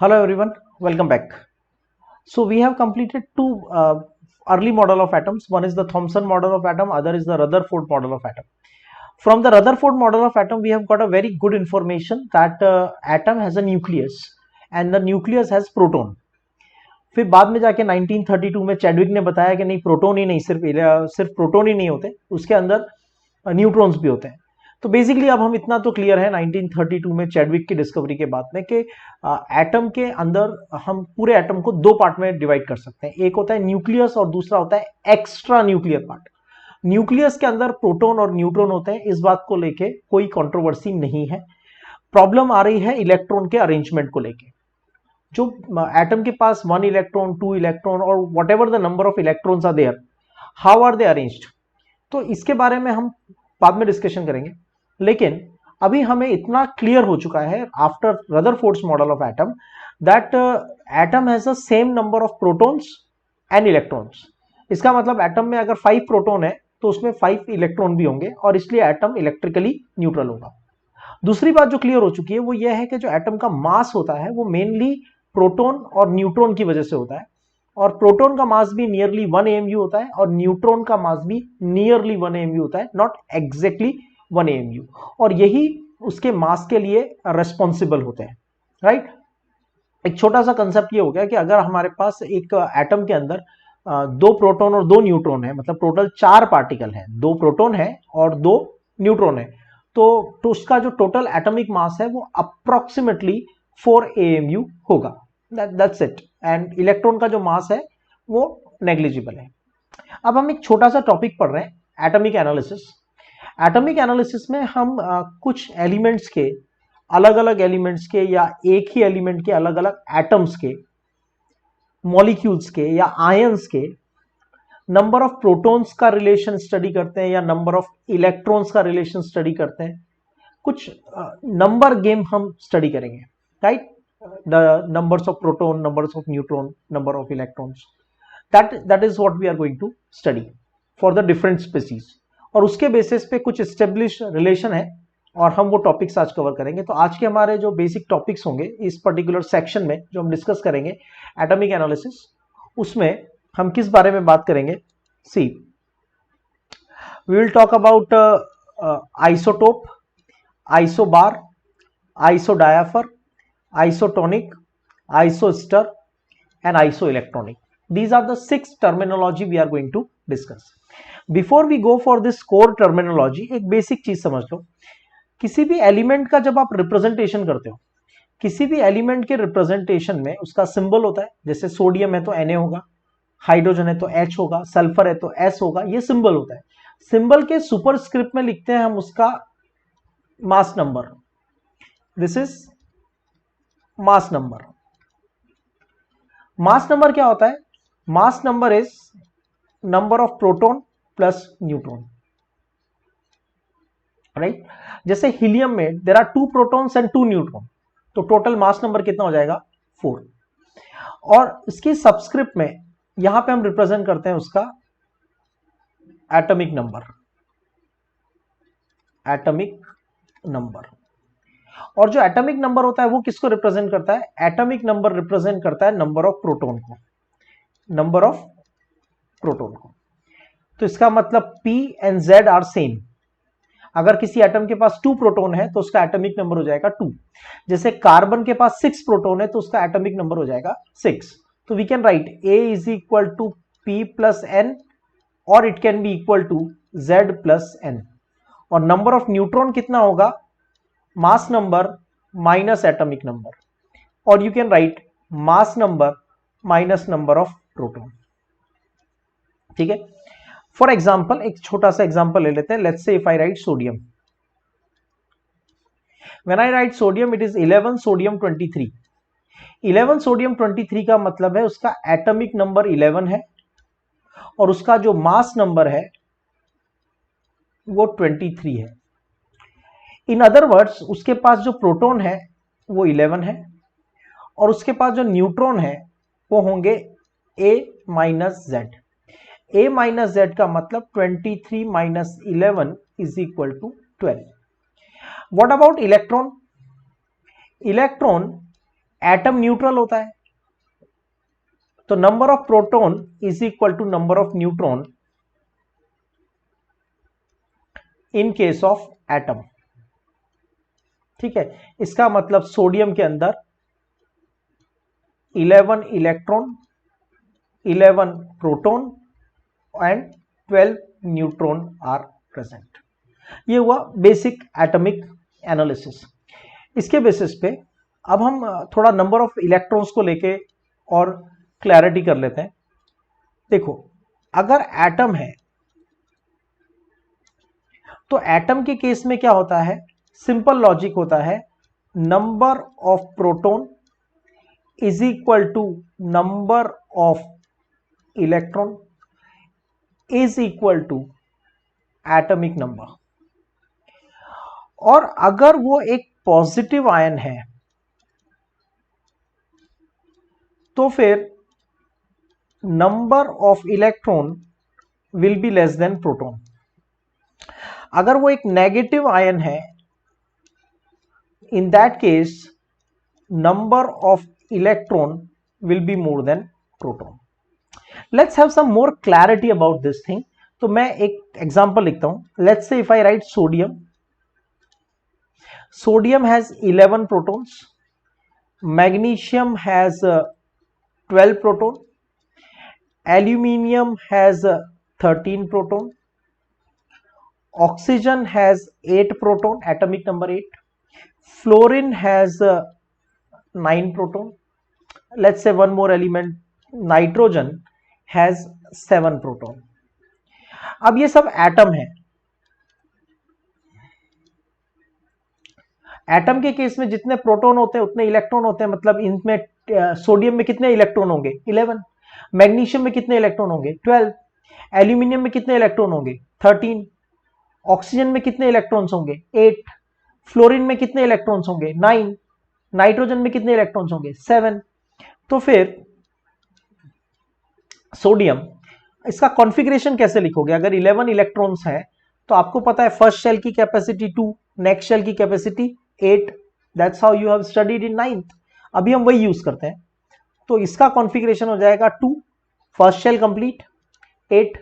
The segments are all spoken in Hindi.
Hello everyone, welcome back. So we have completed two early model of atoms. One is the Thomson model of atom, other is the Rutherford model of atom. From the Rutherford model of atom, we have got a very good information that atom has a nucleus and the nucleus has proton. फिर बाद में जाके 1932 में चैडविक ने बताया कि नहीं, प्रोटॉन ही नहीं, सिर्फ प्रोटॉन ही नहीं होते, उसके अंदर न्यूट्रॉन्स भी होते हैं. तो बेसिकली अब हम इतना तो क्लियर है 1932 में चैडविक की डिस्कवरी के बाद में कि एटम के अंदर हम पूरे एटम को दो पार्ट में डिवाइड कर सकते हैं. एक होता है न्यूक्लियस और दूसरा होता है एक्स्ट्रा न्यूक्लियर पार्ट. न्यूक्लियस के अंदर प्रोटॉन और न्यूट्रॉन होते हैं. इस बात को लेके कोई कंट्रोवर्सी नहीं है. प्रॉब्लम आ रही है इलेक्ट्रॉन के अरेंजमेंट को लेके. जो एटम के पास 1 इलेक्ट्रॉन, 2 इलेक्ट्रॉन और whatever the number of electrons are there, how are they arranged, तो इसके बारे में हम बाद में डिस्कशन करेंगे. लेकिन अभी हमें इतना क्लियर हो चुका है after Rutherford's model of atom that atom has the same number of protons and electrons. इसका मतलब एटम में अगर 5 प्रोटॉन है तो उसमें 5 इलेक्ट्रॉन भी होंगे और इसलिए एटम इलेक्ट्रिकली न्यूट्रल होगा. दूसरी बात जो क्लियर हो चुकी है वो यह है कि जो एटम का मास होता है वो मेनली प्रोटॉन और न्यूट्रॉन की वजह से होता है. और प्रोटॉन का मास भी नियरली 1 AMU होता है और न्यूट्रॉन का मास भी नियरली 1 AMU होता है, नॉट एग्जैक्टली 1 AMU. और यही उसके मास के लिए रेस्पॉन्सिबल होते हैं, राइट. एक छोटा सा कंसेप्ट ये हो गया कि अगर हमारे पास एक एटम के अंदर 2 प्रोटॉन और 2 न्यूट्रॉन है, मतलब टोटल 4 पार्टिकल है, 2 प्रोटॉन है और 2 न्यूट्रॉन है, तो उसका जो टोटल एटॉमिक मास है वो अप्रोक्सीमेटली 4 AMU होगा. That's it. एंड इलेक्ट्रॉन का जो मास है वो नेग्लिजिबल है. अब हम एक छोटा सा टॉपिक पढ़ रहे हैं, एटॉमिक एनालिसिस. एटॉमिक एनालिसिस में हम कुछ एलिमेंट्स के, अलग अलग एलिमेंट्स के या एक ही एलिमेंट के अलग अलग एटम्स के, मॉलिक्यूल्स के या आयंस के नंबर ऑफ प्रोटॉन्स का रिलेशन स्टडी करते हैं या नंबर ऑफ इलेक्ट्रॉन्स का रिलेशन स्टडी करते हैं. कुछ नंबर गेम हम स्टडी करेंगे, right. The numbers of proton, numbers of neutron, number of electrons, that is what we are going to study for the different species. और उसके बेसिस पे कुछ एस्टेब्लिश रिलेशन है और हम वो टॉपिक्स आज कवर करेंगे. तो आज के हमारे जो बेसिक टॉपिक्स होंगे इस पर्टिकुलर सेक्शन में जो हम डिस्कस करेंगे एटॉमिक एनालिसिस, उसमें हम किस बारे में बात करेंगे. See, we will talk about isotope, isobar, isodiaphere, isotonic, isoster and isoelectronic. These are the 6 terminology we are going to discuss. Before we go for this core terminology, एक बेसिक चीज समझ लो. किसी भी एलिमेंट का जब आप रिप्रेजेंटेशन करते हो, किसी भी एलिमेंट के रिप्रेजेंटेशन में उसका सिंबल होता है. जैसे सोडियम है तो Na होगा, हाइड्रोजन है तो H होगा, सल्फर है तो S होगा. ये सिंबल होता है. सिंबल के सुपरस्क्रिप्ट में लिखते हैं हम उसका mass number. This is mass number. Mass number क्या होता है? Mass number is number of proton plus neutron, right. जैसे हीलियम में there are 2 protons and 2 neutron, तो टोटल मास नंबर कितना हो जाएगा? 4. और इसकी सबस्क्रिप्ट में यहां पे हम रिप्रेजेंट करते हैं उसका एटॉमिक नंबर. Atomic number. और जो एटॉमिक नंबर होता है वो किसको रिप्रेजेंट करता है? एटॉमिक नंबर रिप्रेजेंट करता है नंबर ऑफ प्रोटॉन को. नंबर ऑफ प्रोटॉन को. तो इसका मतलब P and Z are same. अगर किसी एटम के पास 2 प्रोटॉन है तो उसका एटॉमिक नंबर हो जाएगा 2. जैसे कार्बन के पास 6 प्रोटॉन है तो उसका एटॉमिक नंबर हो जाएगा 6. तो we can write A is equal to P plus N और it can be equal to Z plus N. और नंबर ऑफ न्यूट्रॉन कितना होगा? Mass number minus atomic number. और you can write mass number minus number of proton. ठीक है. फॉर एग्जाम्पल एक छोटा सा एग्जाम्पल ले लेते हैं. Let's say if I right sodium, when I right sodium it is 11 sodium 23. 11 sodium 23 का मतलब है उसका एटॉमिक नंबर 11 है और उसका जो मास नंबर है वो 23 है. इन अदर वर्ड्स उसके पास जो प्रोटॉन है वो 11 है और उसके पास जो न्यूट्रॉन है वो होंगे A minus Z. A minus Z का मतलब 23 minus 11 is equal to 12. What about electron? Electron atom neutral होता है, तो number of proton is equal to number of neutron in case of atom. ठीक है, इसका मतलब सोडियम के अंदर 11 electron, 11 proton and 12 neutron are present. ये हुआ बेसिक एटॉमिक एनालिसिस। इसके बेसिस पे अब हम थोड़ा नंबर ऑफ इलेक्ट्रॉन्स को लेके और क्लैरिटी कर लेते हैं। देखो, अगर एटम है तो एटम के केस में क्या होता है, सिंपल लॉजिक होता है, number of proton is equal to number of electron is equal to atomic number. और अगर वो एक पॉजिटिव आयन है तो फिर number of electron will be less than proton. अगर वो एक नेगेटिव आयन है, in that case number of electron will be more than proton. Let's have some more clarity about this thing. तो मैं एक एग्जांपल लिखता हूं। Let's say if I right sodium, sodium has 11 protons, magnesium has 12 proton, aluminium has 13 proton, oxygen has 8 proton, atomic number 8, fluorine has 9 proton, let's say one more element, nitrogen has 7 proton। अब ये सब एटम है। एटम के केस में जितने प्रोटॉन होते हैं उतने इलेक्ट्रॉन होते हैं, मतलब इनमें सोडियम में कितने इलेक्ट्रॉन होंगे, 11, मैग्नीशियम में कितने इलेक्ट्रॉन होंगे, 12, एल्यूमिनियम में कितने इलेक्ट्रॉन होंगे, 13, ऑक्सीजन में कितने इलेक्ट्रॉन्स होंगे, 8, फ्लोरीन में कितने इलेक्ट्रॉन्स होंगे, 9, नाइट्रोजन में कितने इलेक्ट्रॉन्स होंगे, 7। तो फिर सोडियम, इसका कॉन्फ़िगरेशन कैसे लिखोगे? अगर 11 इलेक्ट्रॉन्स हैं तो आपको पता है फर्स्ट शेल की कैपेसिटी 2, नेक्स्ट शेल की capacity 8, that's how you have studied in 9th। अभी हम वही यूज करते हैं। तो इसका कॉन्फ़िगरेशन हो जाएगा 2, first shell complete, 8,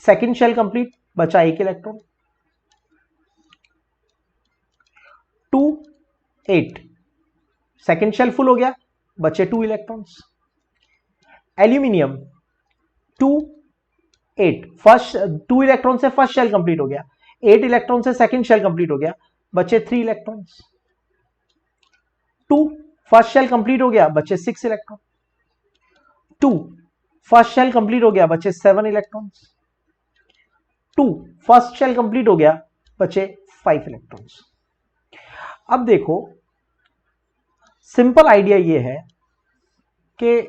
second shell complete, बचा 1 इलेक्ट्रॉन, 2, 8, सेकंड शेल फुल हो गया, बचे 2 इलेक्ट्रॉन्स। एल्यूमिनियम 2, 8, फर्स्ट 2 इलेक्ट्रॉन से फर्स्ट शेल कंप्लीट हो गया, 8 इलेक्ट्रॉन से सेकंड शेल कंप्लीट हो गया, बचे 3 इलेक्ट्रॉन्स। 2 फर्स्ट शेल कंप्लीट हो गया, बचे 6 इलेक्ट्रॉन। 2 फर्स्ट शेल कंप्लीट हो गया, बचे 7 इलेक्ट्रॉन्स। 2 फर्स्ट शेल कंप्लीट हो गया, बचे 5 इलेक्ट्रॉन्स। अब देखो, सिंपल आइडिया ये है कि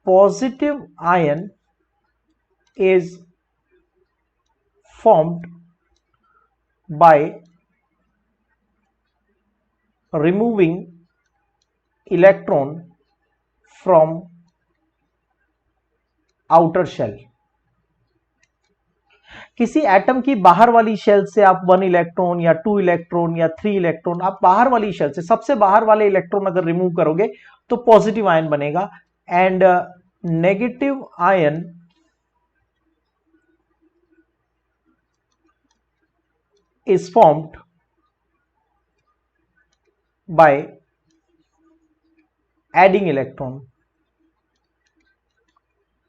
positive ion is formed by removing electron from outer shell। किसी एटम की बाहर वाली शेल से आप 1 इलेक्ट्रॉन या 2 इलेक्ट्रॉन या 3 इलेक्ट्रॉन, आप बाहर वाली शेल से सबसे बाहर वाले इलेक्ट्रॉन अगर रिमूव करोगे तो पॉजिटिव आयन बनेगा, and negative ion is formed by adding electron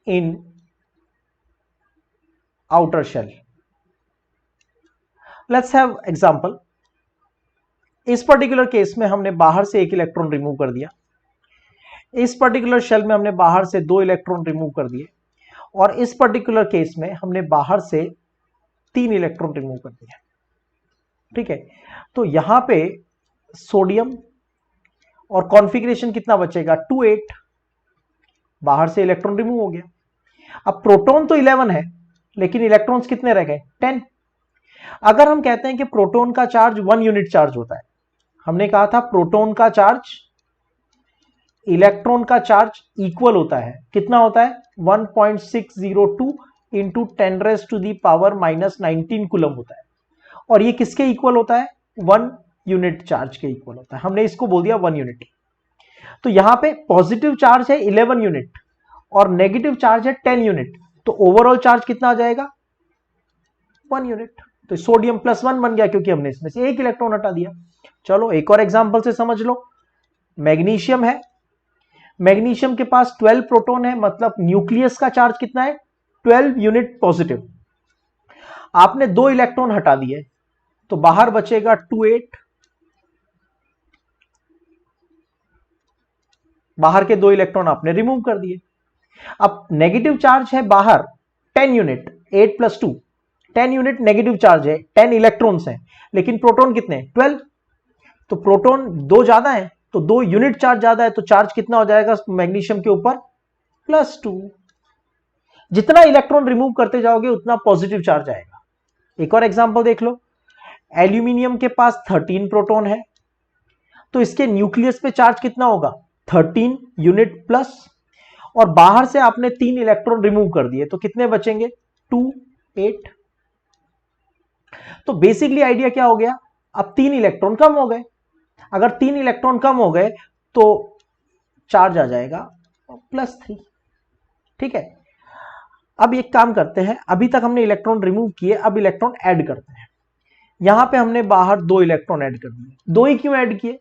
in outer shell। Let's have example। इस पर्टिकुलर केस में हमने बाहर से 1 इलेक्ट्रॉन रिमूव कर दिया, इस पर्टिकुलर शेल में हमने बाहर से 2 इलेक्ट्रॉन रिमूव कर दिए, और इस पर्टिकुलर केस में हमने बाहर से 3 इलेक्ट्रॉन रिमूव कर दिया। ठीक है, तो यहां पे सोडियम और कॉन्फ़िगरेशन कितना बचेगा, 2, 8, बाहर से इलेक्ट्रॉन रिमूव हो गया। अब प्रोटॉन तो 11 है, लेकिन इलेक्ट्रॉन्स कितने रह गए, 10। अगर हम कहते हैं कि प्रोटॉन का चार्ज 1 यूनिट चार्ज होता है, हमने कहा था प्रोटॉन का चार्ज इलेक्ट्रॉन का चार्ज इक्वल होता है, कितना होता है, 1.602 इंटू 10⁻⁻⁻19 कूलम होता है। और ये किसके इक्वल होता है, 1 यूनिट चार्ज के इक्वल होता है। हमने इसको बोल दिया 1 यूनिट। तो यहां पे पॉजिटिव चार्ज है 11 यूनिट और नेगेटिव चार्ज है 10 यूनिट, तो ओवरऑल चार्ज कितना आ जाएगा 1 यूनिट। तो सोडियम +1 बन गया क्योंकि हमने इसमें से एक इलेक्ट्रॉन हटा दिया। चलो एक और एग्जांपल से समझ लो। मैग्नीशियम है, मैग्नीशियम के पास 12 प्रोटॉन है, मतलब न्यूक्लियस का चार्ज कितना है 12 यूनिट पॉजिटिव। आपने 2 इलेक्ट्रॉन हटा दिए तो बाहर बचेगा 2 8, बाहर के 2 इलेक्ट्रॉन आपने रिमूव कर दिए। अब नेगेटिव चार्ज है बाहर 10 यूनिट, 8 + 2 10 यूनिट नेगेटिव चार्ज है, 10 इलेक्ट्रॉन्स हैं, लेकिन प्रोटॉन कितने 12, तो प्रोटॉन 2 ज्यादा है तो 2 यूनिट चार्ज ज्यादा है, तो चार्ज कितना हो जाएगा मैग्नीशियम के ऊपर +2। जितना इलेक्ट्रॉन रिमूव करते जाओगे उतना पॉजिटिव चार्ज आएगा। एक और एग्जांपल देख लो। एल्यूमिनियम के पास 13 प्रोटॉन है, तो इसके न्यूक्लियस पे चार्ज कितना होगा 13 यूनिट प्लस, और बाहर से आपने 3 इलेक्ट्रॉन रिमूव कर दिए तो कितने बचेंगे 2 8। तो बेसिकली आइडिया क्या हो गया, अब 3 इलेक्ट्रॉन कम हो गए। अगर 3 इलेक्ट्रॉन कम हो गए तो चार्ज आ जाएगा +3। ठीक है, अब एक काम करते हैं, अभी तक हमने इलेक्ट्रॉन रिमूव किए, अब इलेक्ट्रॉन ऐड करते हैं। यहां पे हमने बाहर 2 इलेक्ट्रॉन ऐड कर दिए। 2 ही क्यों ऐड किए,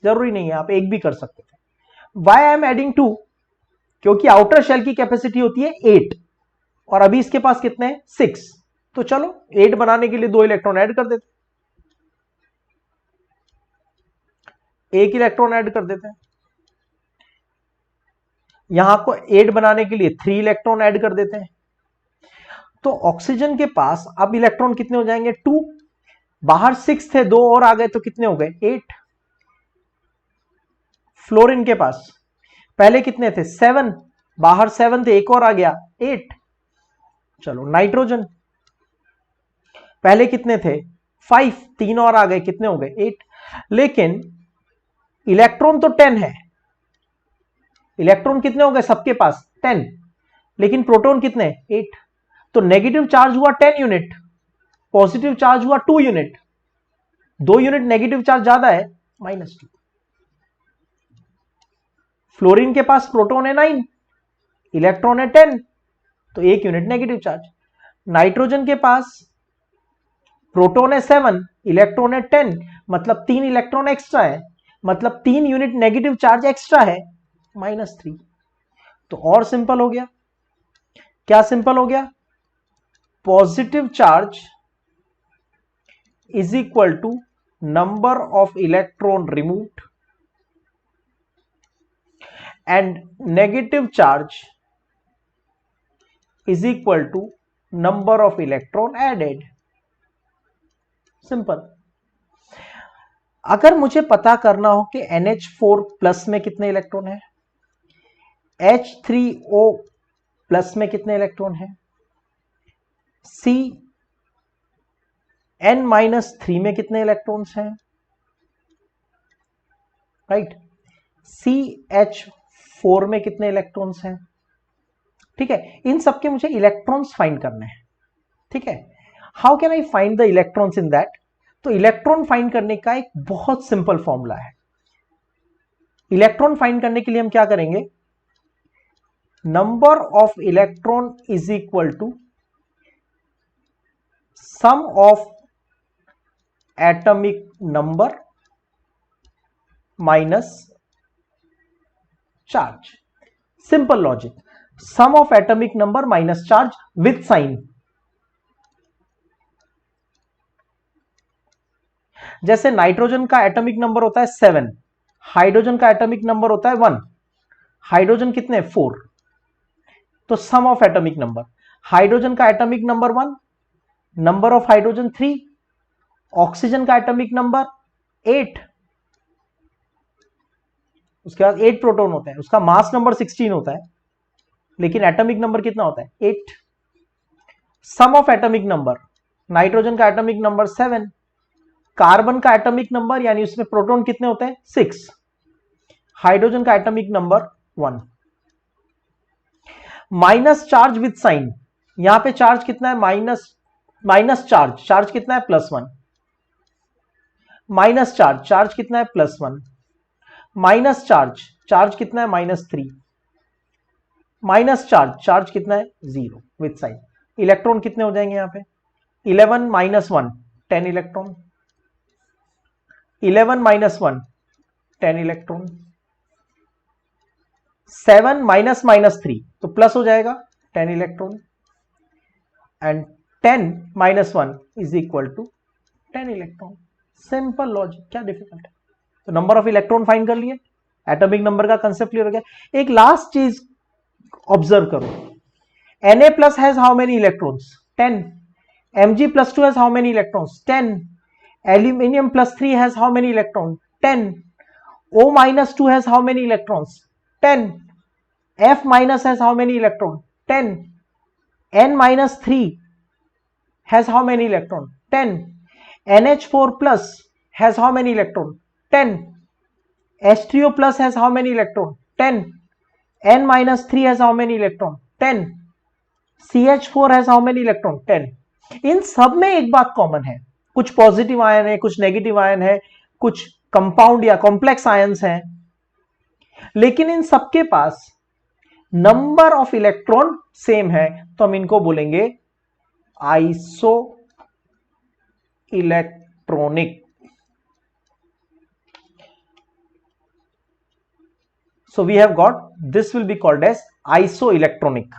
जरूरी नहीं है, आप एक भी कर सकते थे। वाई आई एम एडिंग 2, क्योंकि आउटर शेल की कैपेसिटी होती है 8 और अभी इसके पास कितने हैं 6, तो चलो 8 बनाने के लिए 2 इलेक्ट्रॉन ऐड कर देते, एक इलेक्ट्रॉन ऐड कर देते हैं। यहां को 8 बनाने के लिए 3 इलेक्ट्रॉन ऐड कर देते हैं। तो ऑक्सीजन के पास अब इलेक्ट्रॉन कितने हो जाएंगे 2, बाहर 6 थे 2 और आ गए तो कितने हो गए 8। फ्लोरीन के पास पहले कितने थे 7, बाहर 7 थे, एक और आ गया 8। चलो नाइट्रोजन पहले कितने थे 5, 3 और आ गए कितने हो गए 8। लेकिन इलेक्ट्रॉन तो 10 है, इलेक्ट्रॉन कितने हो गए सबके पास 10, लेकिन प्रोटॉन कितने 8, तो नेगेटिव चार्ज हुआ 10 यूनिट, पॉजिटिव चार्ज हुआ 2 यूनिट, 2 यूनिट नेगेटिव चार्ज ज्यादा है -2। फ्लोरीन के पास प्रोटॉन है 9, इलेक्ट्रॉन है 10, तो 1 यूनिट नेगेटिव चार्ज। नाइट्रोजन के पास प्रोटॉन है 7, इलेक्ट्रॉन है 10, मतलब 3 इलेक्ट्रॉन एक्स्ट्रा है, मतलब 3 यूनिट नेगेटिव चार्ज एक्स्ट्रा है -3। तो और सिंपल हो गया, क्या सिंपल हो गया, positive charge is equal to number of electron removed and negative charge is equal to number of electron added। Simple. अगर मुझे पता करना हो कि NH4 प्लस में कितने इलेक्ट्रॉन है, H3O प्लस में कितने इलेक्ट्रॉन है, CN-3 में कितने इलेक्ट्रॉन्स हैं, राइट, CH4 में कितने इलेक्ट्रॉन्स हैं, ठीक है, इन सब के मुझे इलेक्ट्रॉन्स फाइंड करने हैं। ठीक है, how can I find the electrons in that, तो इलेक्ट्रॉन फाइंड करने का एक बहुत सिंपल फॉर्मूला है। इलेक्ट्रॉन फाइंड करने के लिए हम क्या करेंगे, number of electron is equal to sum of atomic number minus charge. Simple logic, sum of atomic number minus charge with sign. जैसे नाइट्रोजन का एटॉमिक नंबर होता है 7, हाइड्रोजन का एटॉमिक नंबर होता है 1, हाइड्रोजन कितने 4, तो सम ऑफ एटॉमिक नंबर, हाइड्रोजन का atomic number 1, number of hydrogen 3, oxygen का एटॉमिक नंबर 8, उसके बाद 8 प्रोटॉन होते हैं, उसका मास नंबर 16 होता है, लेकिन एटॉमिक नंबर कितना होता है 8। Sum of atomic number, nitrogen का एटॉमिक नंबर 7, कार्बन का एटॉमिक नंबर यानी उसमें प्रोटॉन कितने होते हैं 6, हाइड्रोजन का atomic number 1, minus charge with sign, यहां पे चार्ज कितना है माइनस चार्ज, चार्ज कितना है +1, माइनस चार्ज, चार्ज कितना है +1, माइनस चार्ज, चार्ज कितना है -3, माइनस चार्ज, चार्ज कितना है 0 विथ साइन। इलेक्ट्रॉन कितने हो जाएंगे यहाँ पे 11 - 1 10 इलेक्ट्रॉन, 11 - 1 10 इलेक्ट्रॉन, 7 - -3 तो प्लस हो जाएगा 10 electron, and 10 - 1 is equal to 10 electron. Simple logic, क्या डिफिकल्ट है। तो नंबर ऑफ इलेक्ट्रॉन फाइंड कर लिए, एटॉमिक नंबर का कंसेप्ट क्लियर हो गया। एक लास्ट चीज ऑब्जर्व करो, Na+ has how many electrons 10, Mg+2 has how many electrons 10, Aluminium+3 has how many electron 10, O-2 has how many electrons 10, F- has how many electron 10, N-3 has how many electron 10, NH4+ has how many electron 10, H3O+ has how many electron 10, N-3 has how many electron 10, CH4 has how many electron 10। इन सब में एक बात कॉमन है, कुछ पॉजिटिव आयन है, कुछ नेगेटिव आयन है, कुछ कंपाउंड या कॉम्प्लेक्स आयन्स हैं, लेकिन इन सबके पास नंबर ऑफ इलेक्ट्रॉन सेम है, तो हम इनको बोलेंगे iso electronic. So we have got, this will be called as isoelectronic।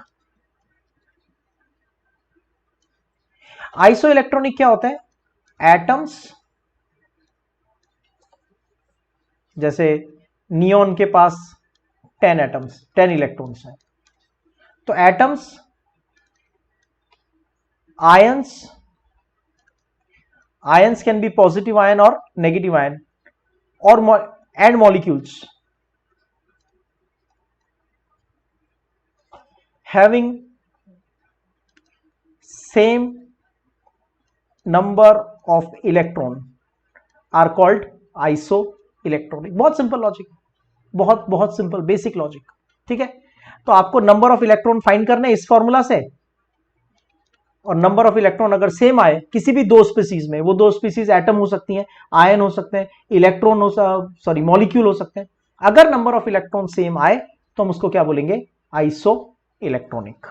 isoelectronic क्या होता है, एटम्स, जैसे नियॉन के पास 10 एटम्स 10 इलेक्ट्रॉन्स हैं, तो atoms, ions, ions can be positive ion और नेगेटिव आयन, और and molecules having same number of electron are called isoelectronic। बहुत सिंपल लॉजिक, बहुत बहुत सिंपल बेसिक लॉजिक, ठीक है। तो आपको नंबर ऑफ इलेक्ट्रॉन फाइंड करने इस फॉर्मूला से, और नंबर ऑफ इलेक्ट्रॉन अगर सेम आए किसी भी दो स्पीसीज में, वो दो स्पीसीज एटम हो सकती हैं, आयन हो सकते हैं, इलेक्ट्रॉन हो मॉलिक्यूल हो सकते हैं, अगर नंबर ऑफ इलेक्ट्रॉन सेम आए तो हम उसको क्या बोलेंगे, आइसो इलेक्ट्रॉनिक।